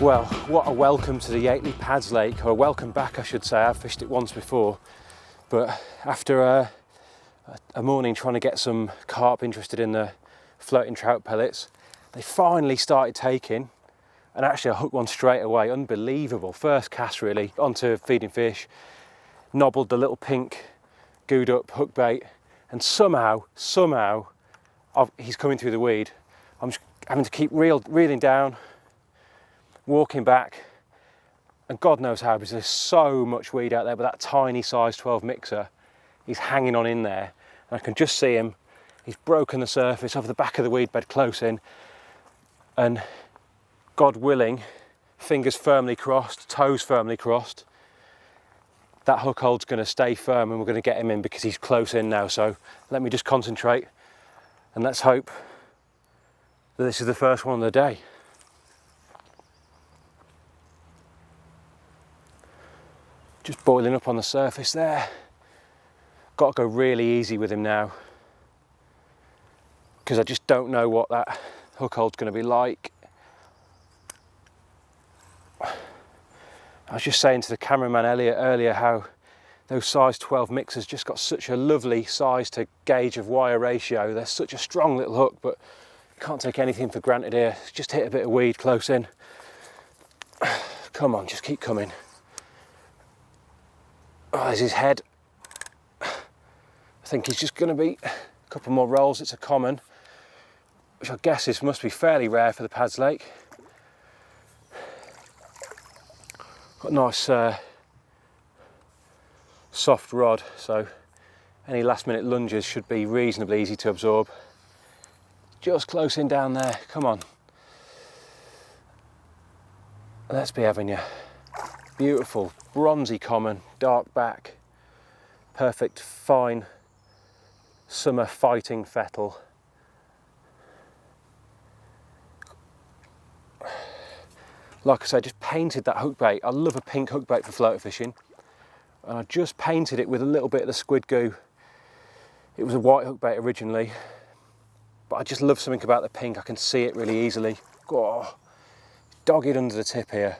Well, what a welcome to the Yateley Pads Lake, or a welcome back I should say. I've fished it once before, but after a morning trying to get some carp interested in the floating trout pellets, they finally started taking, and actually I hooked one straight away. Unbelievable, first cast really, onto feeding fish, nobbled the little pink gooed up hook bait, and somehow he's coming through the weed. I'm just having to keep reeling down, walking back, and God knows how, because there's so much weed out there, but that tiny size 12 mixer, he's hanging on in there, and I can just see him. He's broken the surface of the back of the weed bed close in, and God willing, fingers firmly crossed, toes firmly crossed, that hook hold's going to stay firm and we're going to get him in because he's close in now. So let me just concentrate and let's hope that this is the first one of the day. Just boiling up on the surface there. Got to go really easy with him now, because I just don't know what that hook hold's going to be like. I was just saying to the cameraman earlier how those size 12 mixers just got such a lovely size to gauge of wire ratio. They're such a strong little hook, but can't take anything for granted here. Just hit a bit of weed close in. Come on, just keep coming. Oh, there's his head. I think he's just going to be a couple more rolls. It's a common, which I guess must be fairly rare for the Pads Lake. Got a nice soft rod, so any last minute lunges should be reasonably easy to absorb. Just close in down there, come on. Let's be having you. Beautiful, bronzy common, dark back, perfect fine summer fighting fettle. Like I say, just painted that hook bait. I love a pink hook bait for floater fishing, and I just painted it with a little bit of the squid goo. It was a white hook bait originally, but I just love something about the pink. I can see it really easily. Oh, dog it under the tip here.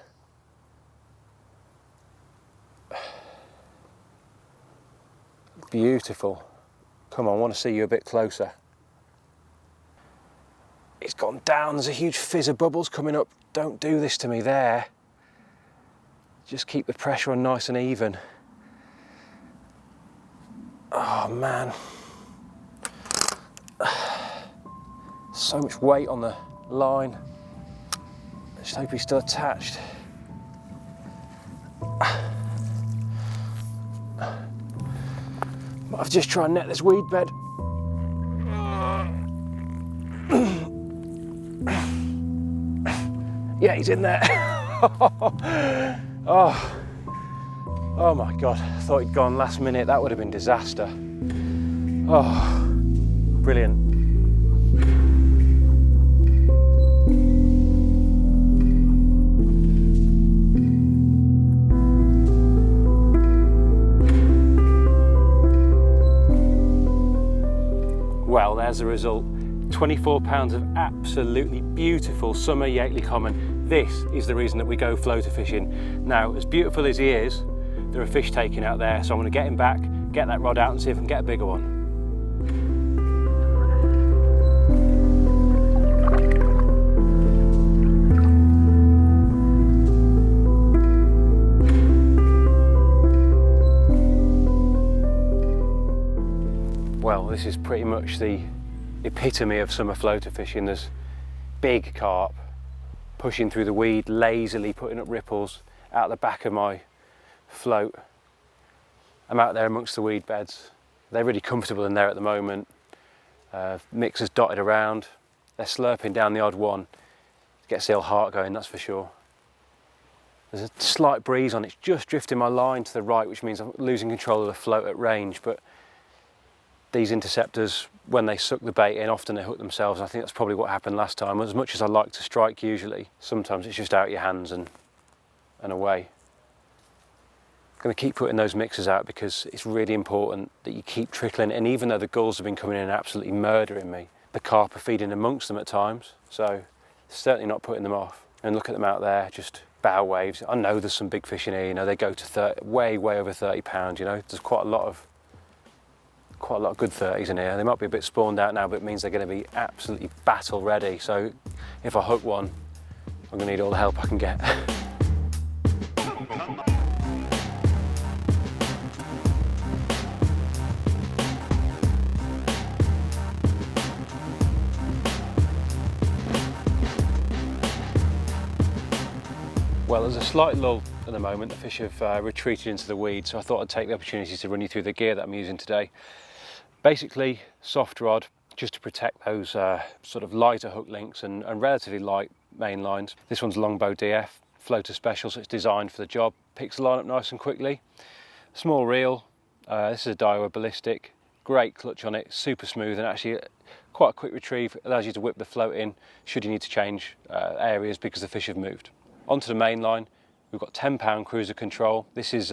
Beautiful. Come on, I want to see you a bit closer. It's gone down, there's a huge fizz of bubbles coming up. Don't do this to me there. Just keep the pressure on nice and even. Oh man. So much weight on the line. I just hope he's still attached. I've just tried and net this weed bed. Yeah, he's in there. Oh my God, I thought he'd gone last minute. That would have been disaster. Oh, brilliant. Well, there's the result. 24 pounds of absolutely beautiful summer Yateley common. This is the reason that we go floater fishing. Now, as beautiful as he is, there are fish taking out there, so I'm going to get him back, get that rod out and see if I can get a bigger one. Well, this is pretty much the epitome of summer floater fishing. There's big carp pushing through the weed, lazily putting up ripples out the back of my float. I'm out there amongst the weed beds. They're really comfortable in there at the moment. Mixers dotted around. They're slurping down the odd one. Gets the old heart going, that's for sure. There's a slight breeze on. It's just drifting my line to the right, which means I'm losing control of the float at range. But these interceptors, when they suck the bait in, often they hook themselves. I think that's probably what happened last time. As much as I like to strike usually, sometimes it's just out your hands and away. I'm going to keep putting those mixers out because it's really important that you keep trickling. And even though the gulls have been coming in and absolutely murdering me, the carp are feeding amongst them at times. So certainly not putting them off. and look at them out there, just bow waves. I know there's some big fish in here, you know, they go to way over 30 pounds, you know. There's quite a lot of good 30s in here. They might be a bit spawned out now, but it means they're going to be absolutely battle ready. So if I hook one, I'm going to need all the help I can get. Well, there's a slight lull at the moment. The fish have retreated into the weeds, so I thought I'd take the opportunity to run you through the gear that I'm using today. Basically, soft rod, just to protect those sort of lighter hook links and relatively light main lines. This one's Longbow DF, floater special, so it's designed for the job. Picks the line up nice and quickly. Small reel, this is a Daiwa ballistic, great clutch on it, super smooth, and actually quite a quick retrieve. Allows you to whip the float in should you need to change areas because the fish have moved. Onto the main line, we've got 10-pound cruiser control. This is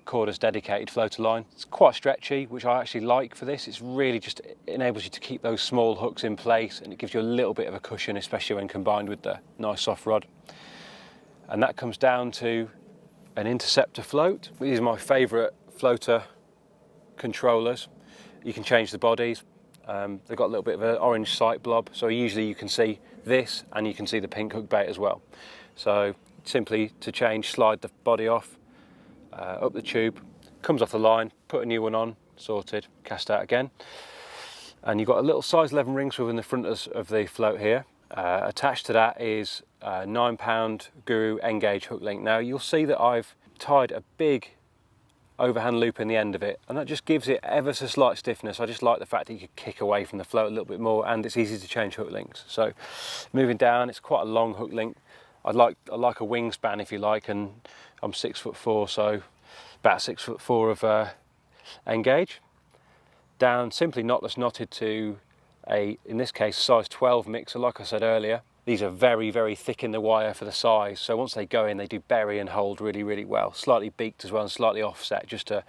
Korda's dedicated floater line. It's quite stretchy, which I actually like for this. It's really just enables you to keep those small hooks in place, and it gives you a little bit of a cushion, especially when combined with the nice soft rod. And that comes down to an interceptor float. These are my favourite floater controllers. You can change the bodies. They've got a little bit of an orange sight blob, so usually you can see this and you can see the pink hook bait as well. So simply to change, slide the body off, up the tube, comes off the line, put a new one on, sorted, cast out again. And you've got a little size 11 ring swivel in the front of the float here. Attached to that is a 9-pound Guru N-gauge hook link. Now you'll see that I've tied a big overhand loop in the end of it, and that just gives it ever so slight stiffness. I just like the fact that you can kick away from the float a little bit more, and it's easy to change hook links. So moving down, it's quite a long hook link. I like a wingspan, if you like, and I'm 6'4", so about 6'4" of N-gauge. Down, simply knotless knotted to in this case, size 12 mixer. Like I said earlier, these are very, very thick in the wire for the size, so once they go in, they do bury and hold really, really well. Slightly beaked as well, and slightly offset, just to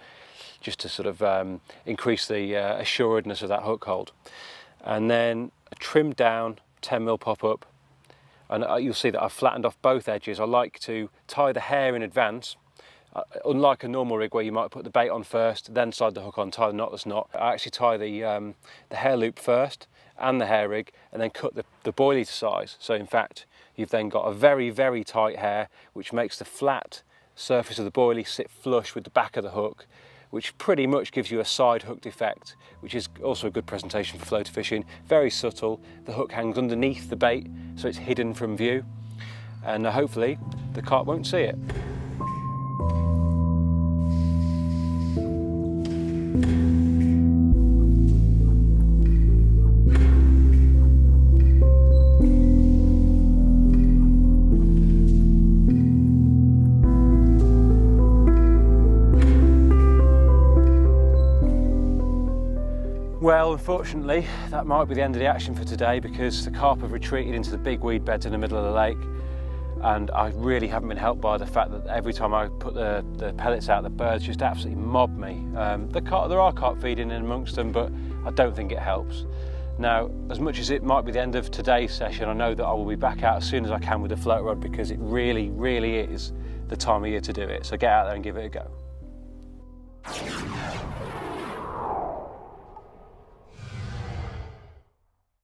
sort of increase the assuredness of that hook hold. And then a trimmed down 10mm pop-up. And you'll see that I've flattened off both edges. I like to tie the hair in advance. Unlike a normal rig where you might put the bait on first, then slide the hook on, tie the knotless knot. I actually tie the hair loop first and the hair rig, and then cut the boilie to size. So in fact, you've then got a very, very tight hair, which makes the flat surface of the boilie sit flush with the back of the hook, which pretty much gives you a side hooked effect, which is also a good presentation for floater fishing. Very subtle. The hook hangs underneath the bait, so it's hidden from view, and hopefully the carp won't see it. Well, unfortunately, that might be the end of the action for today, because the carp have retreated into the big weed beds in the middle of the lake, and I really haven't been helped by the fact that every time I put the pellets out, the birds just absolutely mob me. There are carp feeding in amongst them, but I don't think it helps. Now, as much as it might be the end of today's session, I know that I will be back out as soon as I can with the float rod, because it really, really is the time of year to do it. So get out there and give it a go.